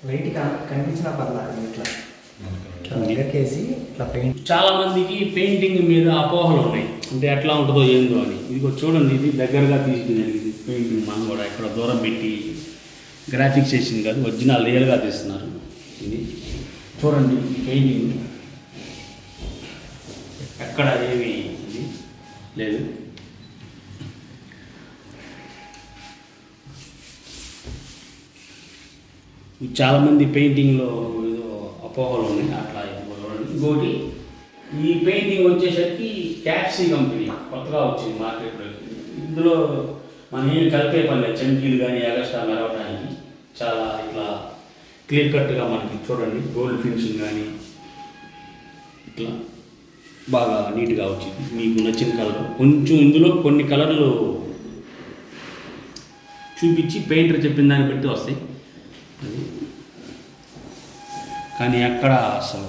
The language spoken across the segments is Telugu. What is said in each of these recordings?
లైట్ కనిపించిన పర్లేదు ఇట్లా దగ్గరకేసి ఇట్లా పెయింట్. చాలా మందికి పెయింటింగ్ మీద అపోహలు ఉన్నాయి, అంటే ఎట్లా ఉంటుందో ఏందో అని. ఇది చూడండి, ఇది దగ్గరగా తీసుకునేది పెయింటింగ్. మనం కూడా ఇక్కడ దూరం పెట్టి గ్రాఫిక్స్ చేసింది కాదు, ఒరిజినల్ రియల్గా తీస్తున్నారు. ఇది చూడండి పెయింటింగ్, ఎక్కడ ఏమి ఇది లేదు. చాలామంది పెయింటింగ్లో ఏదో అపోహలు ఉన్నాయి, అట్లా ఇంకోటి ఈ పెయింటింగ్ వచ్చేసరికి క్యాప్సీ కంపెనీ కొత్తగా వచ్చింది మార్కెట్లోకి. ఇందులో మనం ఏం కలిపే పని లేదు, చంకీలు కానీ ఎగస్ట్రా మెరవడానికి చాలా ఇట్లా క్లియర్ కట్గా మనకి చూడండి. గోల్డ్ ఫినిషింగ్ కానీ ఇట్లా బాగా నీట్గా వచ్చింది. మీకు నచ్చిన కలర్ కొంచెం ఇందులో కొన్ని కలర్లు చూపించి పెయింటర్ చెప్పిన దాన్ని బట్టి వస్తాయి అది. కానీ అక్కడ అసలు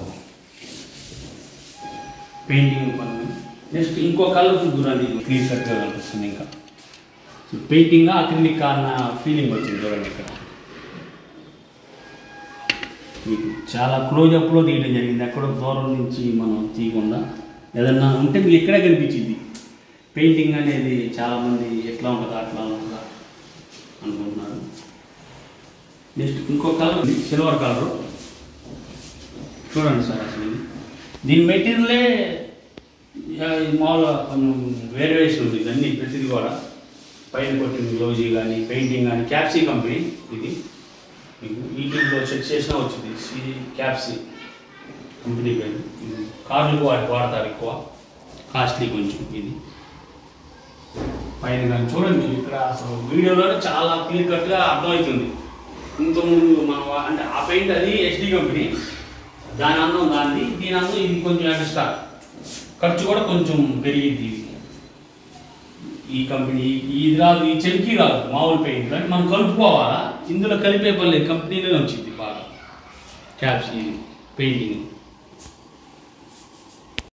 పెయింటింగ్ పని. నెక్స్ట్ ఇంకో కలర్ చూడండి, క్లీన్ కట్గా కనిపిస్తుంది. ఇంకా పెయింటింగ్ అక్రిలిక్ కారణ ఫీలింగ్ వచ్చింది చూడండి. ఇక్కడ మీకు చాలా క్లోజప్లో తీయడం జరిగింది, ఎక్కడో దూరం నుంచి మనం తీయకుండా. ఏదన్నా ఉంటే మీకు ఇక్కడే కనిపించింది. పెయింటింగ్ అనేది చాలామంది ఎట్లా ఉంటుందా అట్లా ఉంటుందా అనుకుంటున్నారు. నెక్స్ట్ ఇంకో కలర్ సిల్వర్ కలరు చూడండి సార్. అసలు దీని మెటీరియలే మామూలుగా కొంచెం వేరియేషన్ ఉంటుంది అన్నీ, ప్రతిదీ కూడా. పైన కొట్టిన గ్లౌజీ కానీ పెయింటింగ్ కానీ క్యాప్సీ కంపెనీ ఇది. మీకు యూట్యూబ్లో సెట్ చేసినా వచ్చింది, క్యాప్సీ కంపెనీ పేరు. ఇది కార్లు వాడతారు ఎక్కువ, కాస్ట్లీ కొంచెం. ఇది పైన కానీ చూడండి, ఇక్కడ అసలు వీడియోలోనే చాలా క్లియర్ కట్గా అర్థమవుతుంది. ఇంతకుముందు మనం అంటే ఆ పెయింట్ అది హెచ్డి కంపెనీ, దాని అందం దాన్ని, దీని అందం ఇది కొంచెం ఎక్స్ట్రా, ఖర్చు కూడా కొంచెం పెరిగింది. ఈ కంపెనీ ఇది రాదు, ఈ చెంకి రాదు మామూలు పెయింట్ అంటే మనం కలుపుకోవాలా. ఇందులో కలిపే పని లేదు, కంపెనీలోనే వచ్చింది బాగా క్యాప్సీ పెయింటింగ్.